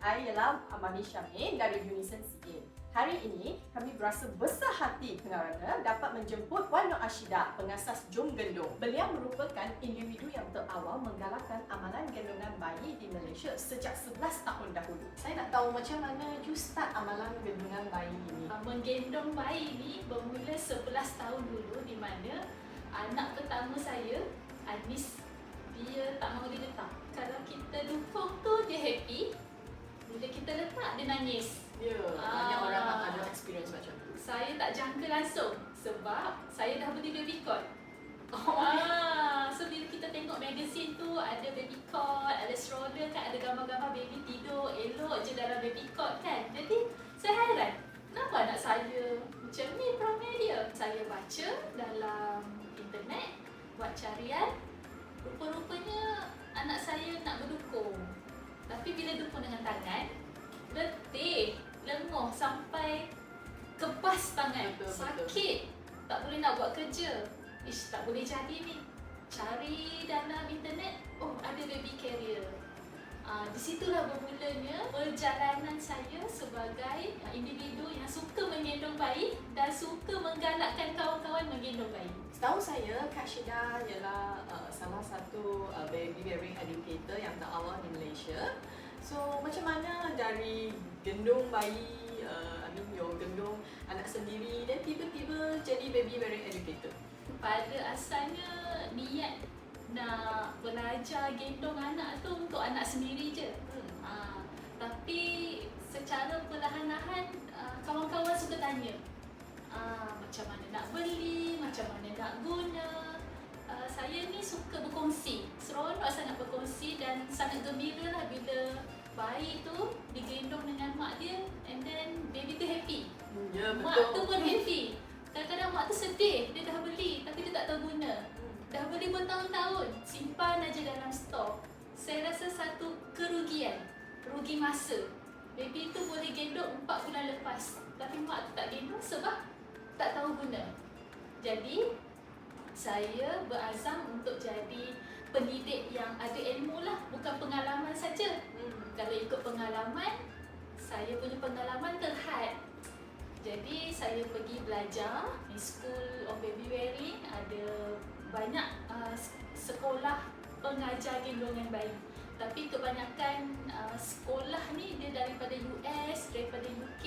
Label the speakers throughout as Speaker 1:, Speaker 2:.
Speaker 1: I ialah Mami Syamil dari Unison CA. Hari ini, kami berasa besar hati kerana dapat menjemput Wan Nur Ashida, pengasas Jom Gendong. Beliau merupakan individu yang terawal menggalakkan amalan gendongan bayi di Malaysia sejak 11 tahun dahulu. Saya nak tahu macam mana you start amalan gendongan bayi ini.
Speaker 2: Menggendong bayi ni bermula 11 tahun dulu, di mana anak pertama saya, Anis, dia tak mahu diletak. Kalau kita dukung tu dia happy, bila kita letak dia nangis.
Speaker 1: Ya, banyak orang ada experience macam tu.
Speaker 2: Saya tak jangka langsung sebab saya dah beli baby cot. So bila kita tengok magazine tu ada baby cot, ada stroller kan, ada gambar-gambar baby tidur elok je dalam baby cot kan. Jadi saya hairan, kenapa anak saya macam ni perangai dia? Saya baca dalam internet, buat carian, rupa-rupanya anak saya nak berdukung. Tapi bila dukung dengan tangan, letih, lenguh sampai kebas tangan.
Speaker 1: Betul.
Speaker 2: Sakit, tak boleh nak buat kerja. Tak boleh jadi ni. Cari dalam internet, oh ada baby carrier. Di situlah bermulanya perjalanan saya sebagai individu yang suka menggendong bayi dan suka menggalakkan kawan-kawan menggendong bayi.
Speaker 1: Setahu saya, Kak Syida ialah salah satu baby bearing educator yang terawal di Malaysia. So, macam mana dari gendong bayi, gendong anak sendiri dan tiba-tiba jadi baby bearing educator?
Speaker 2: Pada asalnya niat nak belajar gendong anak tu untuk anak sendiri je. Tapi secara perlahan-lahan kawan-kawan suka tanya macam mana nak beli, macam mana nak guna. Saya ni suka berkongsi, seronok sangat berkongsi dan sangat gembira lah bila bayi tu digendong dengan mak dia and then baby tu happy.
Speaker 1: Ya, betul.
Speaker 2: Mak tu pun happy. Kadang-kadang mak tu sedih, dia dah beli tapi dia tak tahu guna. Dah beli bertahun-tahun, simpan aja dalam stok. Saya rasa satu kerugian, rugi masa. Baby tu boleh gendong 4 bulan lepas, tapi mak tu tak gendong sebab tak tahu guna. Jadi, saya berazam untuk jadi pendidik yang ada ilmu lah, bukan pengalaman saja. Kalau ikut pengalaman, saya punya pengalaman terhad. Jadi saya pergi belajar di School of Baby Bearing, ada banyak sekolah pengajar gendongan bayi. Tapi kebanyakan sekolah ni dia daripada US, daripada UK.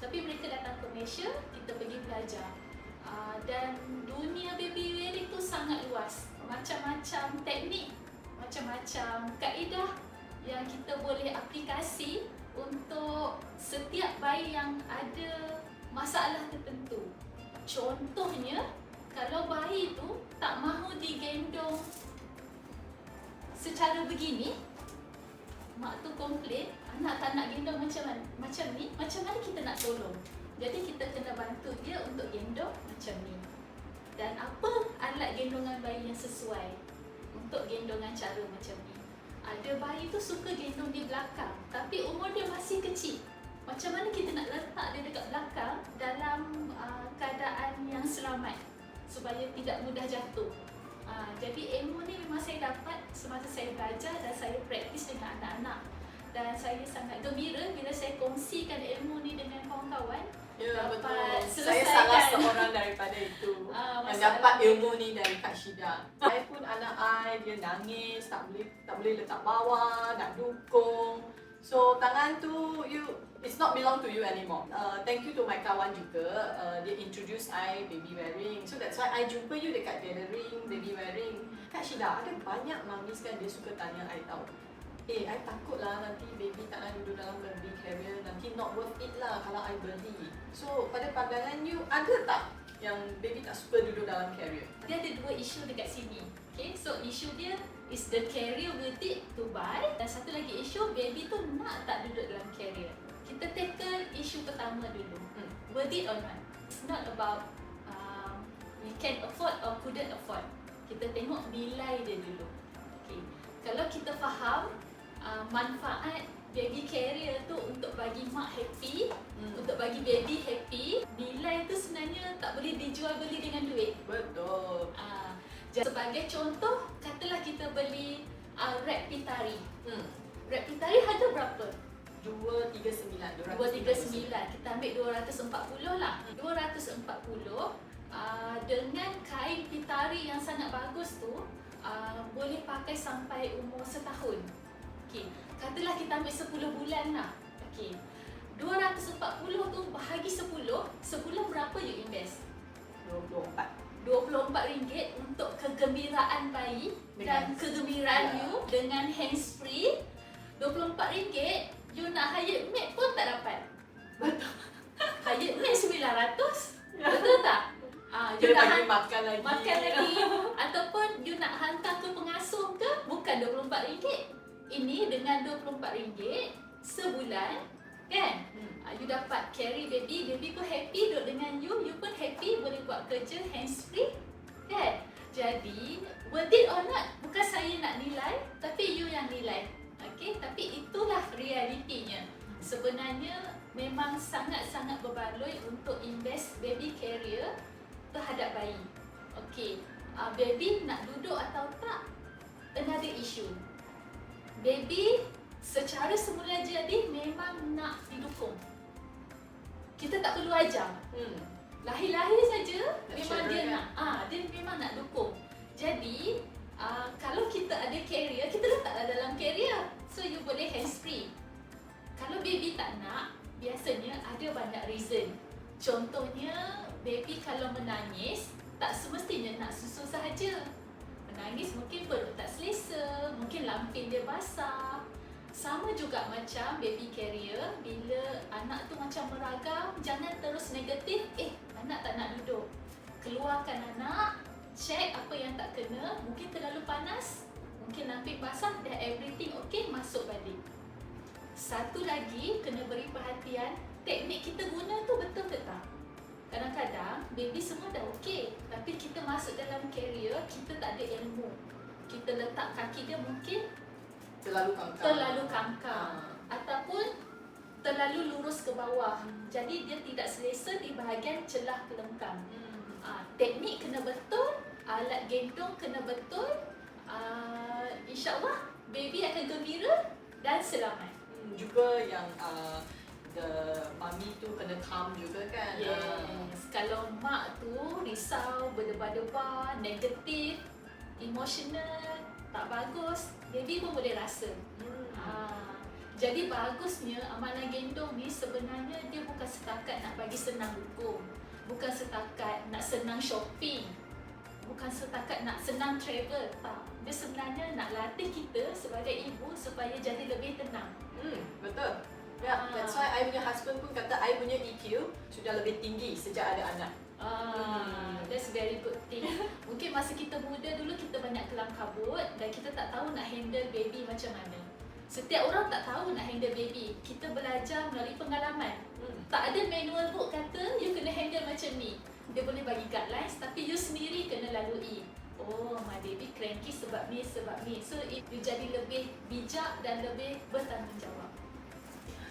Speaker 2: Tapi mereka datang ke Malaysia, kita pergi belajar. Dan dunia baby bearing tu sangat luas. Macam-macam teknik, macam-macam kaedah yang kita boleh aplikasi untuk setiap bayi yang ada masalah tertentu. Contohnya, kalau bayi tu tak mahu digendong secara begini, mak tu komplain, anak tak nak gendong macam ni, macam mana kita nak tolong? Jadi kita kena bantu dia untuk gendong macam ni. Dan apa alat gendongan bayi yang sesuai untuk gendongan cara macam ni? Ada bayi tu suka gendong di belakang, tapi umur dia masih kecil. Macam mana kita nak letak dia dekat belakang dalam keadaan yang selamat supaya tidak mudah jatuh? Jadi ilmu ni memang saya dapat semasa saya belajar dan saya praktis dengan anak-anak. Dan saya sangat gembira bila saya kongsikan ilmu ni dengan kawan-kawan.
Speaker 1: Ya,
Speaker 2: dapat
Speaker 1: betul. Saya salah seorang daripada itu yang dapat ilmu ni dari Kak Syida. Saya pun anak dia nangis, tak boleh letak bawah, nak dukung. So tangan tu it's not belong to you anymore. Thank you to my kawan juga. Dia introduce I baby wearing. So that's why I jumpa you dekat tailoring baby wearing. Kak Syida, ada banyak mamis kan dia suka tanya I tahu. I takut lah nanti baby tak nak duduk dalam baby carrier, nanti not worth it lah kalau I beli. So pada pandangan you, ada tak yang baby tak suka duduk dalam carrier?
Speaker 2: Dia ada 2 isu dekat sini. Okay, so isu dia is the carrier worth it to buy, dan satu lagi isu baby tu nak tak duduk dalam carrier. Kita tackle isu pertama dulu. Worth it or not? It's not about we can afford or couldn't afford. Kita tengok nilai dia dulu. Okay. Kalau kita faham manfaat baby carrier tu untuk bagi mak happy, untuk bagi baby happy, nilai tu sebenarnya tak boleh dijual beli dengan duit.
Speaker 1: Betul.
Speaker 2: Sebagai contoh, katalah kita beli wrap pitari. Wrap pitari harga berapa?
Speaker 1: 239.
Speaker 2: 239, kita ambil 240 lah. 240 dengan kain pitari yang sangat bagus tu boleh pakai sampai umur setahun. Okey, katalah kita ambil 10 bulan lah. Okey, 240 tu bahagi 10, sebulan berapa you invest?
Speaker 1: 24.
Speaker 2: RM24 untuk kegembiraan bayi dan kegembiraan you dengan hands free. RM24 you nak hired maid pun tak dapat.
Speaker 1: Betul.
Speaker 2: Hired maid 900. Betul tak? You
Speaker 1: Dia
Speaker 2: nak
Speaker 1: bagi makan lagi.
Speaker 2: ataupun you nak hantar ke pengasuh ke, bukan RM24. Ini dengan RM24 sebulan kan? You dapat carry baby pun happy duduk dengan you pun happy, boleh buat kerja hands free kan? Jadi worth it or not, bukan saya nak nilai, tapi you yang nilai. Okay? Tapi itulah realitinya. Sebenarnya memang sangat-sangat berbaloi untuk invest baby carrier terhadap bayi. Okay, baby nak duduk atau tak, another issue. Baby secara semula jadi memang nak didukung. Kita tak perlu ajar. Lahir-lahir saja memang dia nak, dia memang nak dukung. Jadi kalau kita ada carrier, kita letaklah dalam carrier, so you boleh hands free. Kalau baby tak nak, biasanya ada banyak reason. Contohnya, baby kalau menangis, tak semestinya nak susu sahaja. Menangis mungkin perut tak selesa, mungkin lampin dia basah. Sama juga macam baby carrier, bila anak tu macam meragam, jangan terus negatif, anak tak nak duduk. Keluarkan anak, check apa yang tak kena, mungkin terlalu panas, mungkin lampin basah, dan everything okay, masuk balik. Satu lagi, kena beri perhatian, teknik kita guna tu betul ke tak? Kadang-kadang, baby semua dah okey, tapi kita masuk dalam carrier, kita tak ada ilmu. Kita letak kaki dia mungkin terlalu kangkang. Ataupun terlalu lurus ke bawah. Jadi dia tidak selesa di bahagian celah kelengkang. Teknik kena betul, alat gendong kena betul, insyaAllah baby akan gembira dan selamat.
Speaker 1: Juga yang the mami tu kena calm juga kan.
Speaker 2: Yes. Kalau mak tu risau, berdebar-debar, negatif, emotional, tak bagus, baby pun boleh rasa. Jadi bagusnya amalan gendong ni sebenarnya dia bukan setakat nak bagi senang dukung, bukan setakat nak senang shopping, bukan setakat nak senang travel, tak. Dia sebenarnya nak latih kita sebagai ibu supaya jadi lebih tenang.
Speaker 1: Betul. Ya, that's why I punya husband pun kata I punya EQ sudah lebih tinggi sejak ada anak.
Speaker 2: That's very good thing. Mungkin masa kita muda dulu kita banyak kelam kabut dan kita tak tahu nak handle baby macam mana. Setiap orang tak tahu nak handle baby. Kita belajar melalui pengalaman. Tak ada manual book kata you kena handle macam ni. Dia boleh bagi guidelines tapi you sendiri kena lalui. Oh, my baby cranky sebab ni, sebab ni. So, you jadi lebih bijak dan lebih bertanggungjawab.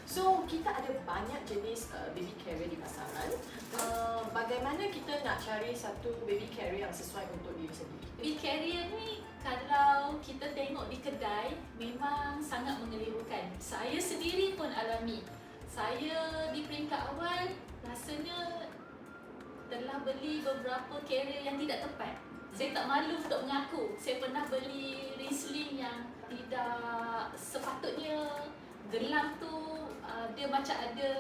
Speaker 1: So, kita ada banyak jenis baby carrier di pasaran. Bagaimana kita nak cari satu baby carrier yang sesuai untuk diri sendiri?
Speaker 2: Baby carrier ni kalau kita tengok di kedai memang sangat mengelirukan. Saya sendiri pun alami. Saya di peringkat awal rasanya telah beli beberapa carrier yang tidak tepat. Saya tak malu untuk mengaku. Saya pernah beli Riesling yang tidak sepatutnya. Gelang tu dia macam ada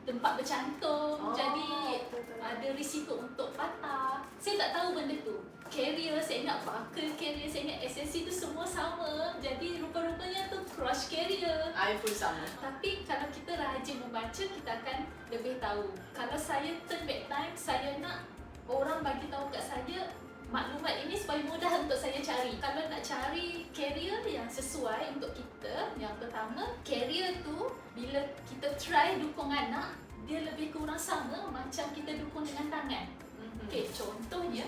Speaker 2: tempat bercantum, jadi ada risiko untuk patah. Saya tak tahu benda tu. Carrier, saya ingat buckle carrier, saya ingat aksesori tu semua sama. Jadi rupa-rupanya tu crush carrier.
Speaker 1: I pun sama.
Speaker 2: Tapi kalau kita rajin membaca, kita akan lebih tahu. Kalau saya turn back time, saya nak orang bagi tahu kat saya maklumat ini supaya mudah untuk saya cari. Kalau nak cari carrier yang sesuai untuk kita, yang pertama, carrier tu bila kita try dukung anak, dia lebih kurang sama macam kita dukung dengan tangan. Okey, contohnya,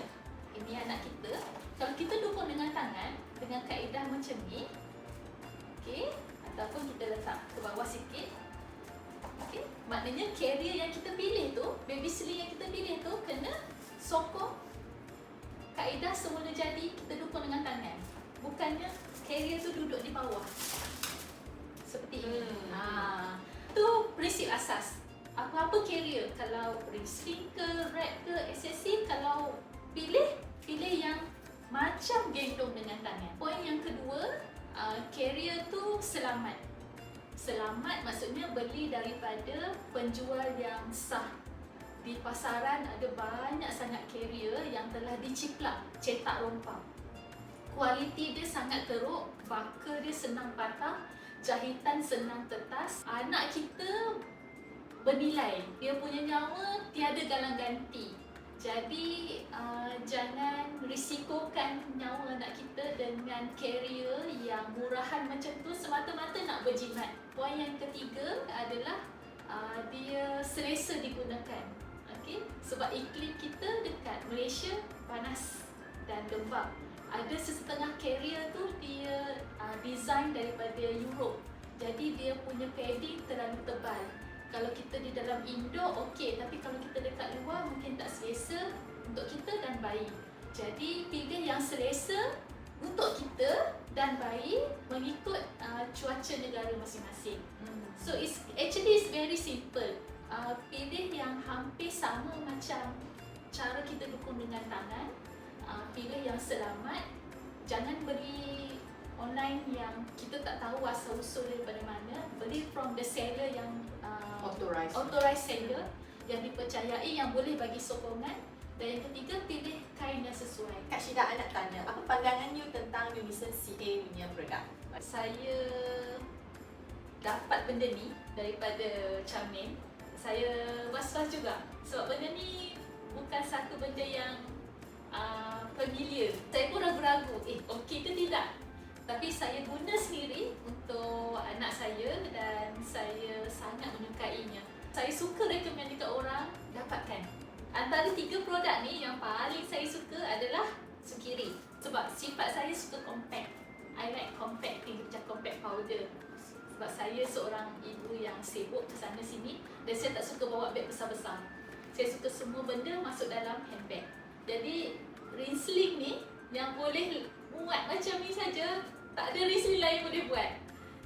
Speaker 2: ini anak kita. Kalau kita dukung dengan tangan, dengan kaedah macam ni, okey, ataupun kita letak ke bawah sikit, okey, maknanya carrier yang kita pilih tu, baby sling yang kita pilih tu, kena sokong kaedah semula jadi kita dukung dengan tangan. Bukannya carrier tu duduk di bawah. Seperti ini. asas. Apa-apa carrier, kalau Riesling ke, Red ke, SSC, kalau pilih yang macam gendong dengan tangan. Poin yang kedua, carrier tu selamat. Selamat maksudnya beli daripada penjual yang sah. Di pasaran ada banyak sangat carrier yang telah diciplak, cetak rompang. Kualiti dia sangat teruk, baka dia senang patah, jahitan senang tetas. Anak kita bernilai, dia punya nyawa tiada galang ganti. Jadi jangan risikokan nyawa anak kita dengan carrier yang murahan macam tu semata-mata nak berjimat. Poin yang ketiga adalah dia selesa digunakan. Okay? Sebab iklim kita dekat Malaysia panas dan lembap. Ada setengah carrier tu dia design daripada Europe. Jadi dia punya padding terlalu tebal. Kalau kita di dalam indoor okey, tapi kalau kita dekat luar mungkin tak selesa untuk kita dan bayi. Jadi pilih yang selesa untuk kita dan bayi mengikut cuaca negara masing-masing. So it's very simple. Pilih yang hampir sama macam cara kita dukung dengan tangan. Pilih yang selamat. Jangan beli online yang kita tak tahu asal-usul daripada mana. Beli from the seller yang authorized seller yang dipercayai, yang boleh bagi sokongan. Dan yang ketiga, pilih kain yang sesuai.
Speaker 1: Kak Syida, nak tanya, apa pandangan you tentang Unison CA punya produk?
Speaker 2: Saya dapat benda ni daripada Charmaine. Saya was-was juga sebab benda ni bukan satu benda yang familiar. Saya pun ragu-ragu, okey ke tidak. Tapi saya guna sendiri untuk anak saya dan saya sangat menyukainya. Saya suka recommend dekat orang, dapatkan. Antara 3 produk ni yang paling saya suka adalah Sukiri. Sebab sifat saya suka compact. I like compact thing, macam compact powder. Sebab saya seorang ibu yang sibuk ke sana sini dan saya tak suka bawa beg besar-besar. Saya suka semua benda masuk dalam handbag. Jadi Riesling ni yang boleh buat macam ni saja, tak ada Riesling lain boleh buat.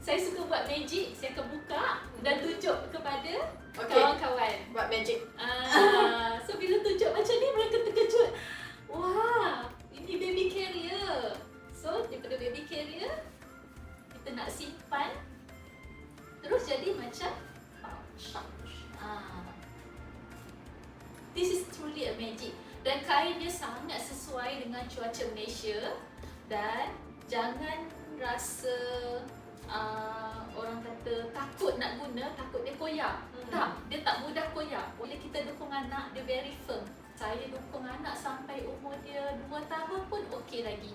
Speaker 2: Saya suka buat magic, saya akan buka dan tunjuk kepada kawan-kawan.
Speaker 1: Buat magic.
Speaker 2: So bila tunjuk macam ni mereka terkejut. Wah, ini baby carrier. So daripada baby carrier kita nak simpan terus jadi macam pouch. This is truly a magic. Dan kain dia sangat sesuai dengan cuaca Malaysia. Dan jangan rasa orang kata takut nak guna, takut dia koyak. Tak, dia tak mudah koyak. Bila kita dukung anak, dia very firm. Saya dukung anak sampai umur dia 2 tahun pun okey lagi.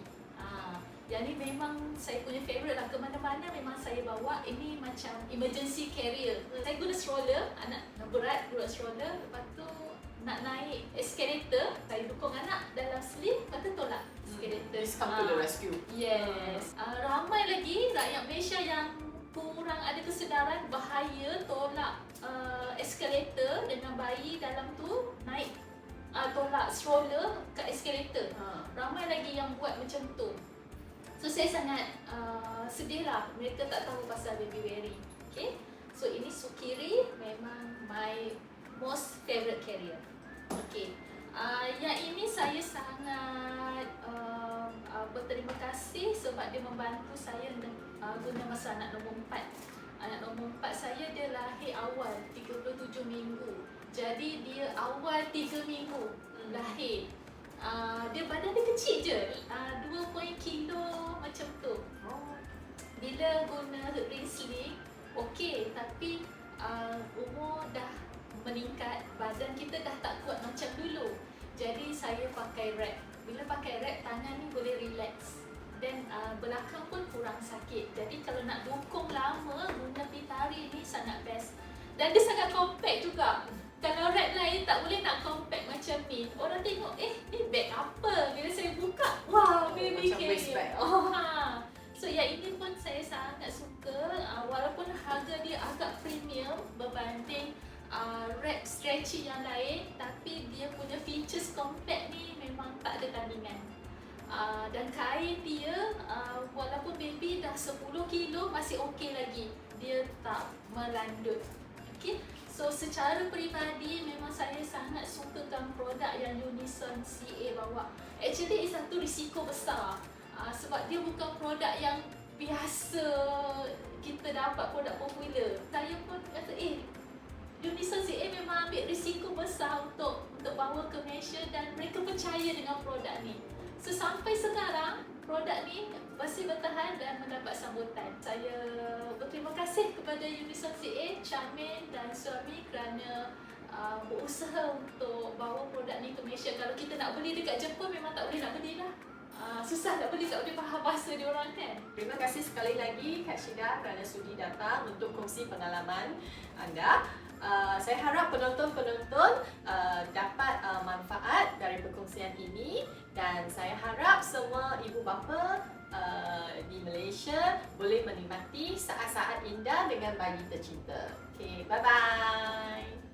Speaker 2: Yang ni memang saya punya favourite lah. Ke mana-mana memang saya bawa. Ini macam emergency carrier. Saya guna stroller, anak berat guna stroller. Lepas tu nak naik escalator, saya dukung anak dalam sleeve, lepas tu tolak escalator.
Speaker 1: Please come to the rescue.
Speaker 2: Yes. Ramai lagi rakyat Malaysia yang kurang ada kesedaran bahaya tolak escalator dengan bayi dalam tu naik tolak stroller ke escalator. Ramai lagi yang buat macam tu. So saya sangat sedih lah mereka tak tahu pasal baby wearing. Okay. So ini Sukiri memang my most favourite carrier. Okay. Yang ini saya sangat berterima kasih sebab dia membantu saya guna masa anak nombor 4. Anak nombor 4 saya dia lahir awal 37 minggu. Jadi dia awal 3 minggu lahir. Dia badan dia kecil je, 2 kilo macam tu. Bila guna Riesling, okey, tapi umur dah meningkat, badan kita dah tak kuat macam dulu. Jadi saya pakai wrap. Bila pakai wrap, tangan ni boleh relax. Dan belakang pun kurang sakit. Jadi kalau nak dukung lama, guna Pitari ni sangat best. Dan dia sangat compact juga. Kalau wrap lain tak boleh nak compact macam ni. Orang tengok, ni bag apa? Bila saya buka, wow, baby carrier. So yang ini pun saya sangat suka. Walaupun harga dia agak premium berbanding wrap stretchy yang lain, tapi dia punya features compact ni memang tak ada tandingan. Dan kain dia walaupun baby dah 10 kilo masih okey lagi. Dia tak melandut. Okay? So secara peribadi memang saya sangat sukakan produk yang Unison CA bawa. Actually satu risiko besar sebab dia bukan produk yang biasa kita dapat produk popular. Saya pun kata Unison CA memang ambil risiko besar untuk bawa ke Malaysia dan mereka percaya dengan produk ni. So sampai sekarang produk ni masih bertahan dan mendapat sambutan. Saya berterima kasih kepada Unison CA, Charmaine dan suami kerana berusaha untuk bawa produk ni ke Malaysia. Kalau kita nak beli dekat Jepun memang tak boleh nak belilah. Susah nak beli, tak boleh faham bahasa dia orang kan.
Speaker 1: Terima kasih sekali lagi Kak Syida kerana sudi datang untuk kongsi pengalaman anda. Saya harap penonton-penonton dapat manfaat dari perkongsian ini dan saya harap semua ibu bapa di Malaysia boleh menikmati saat-saat indah dengan bayi tercinta. Okay, bye-bye.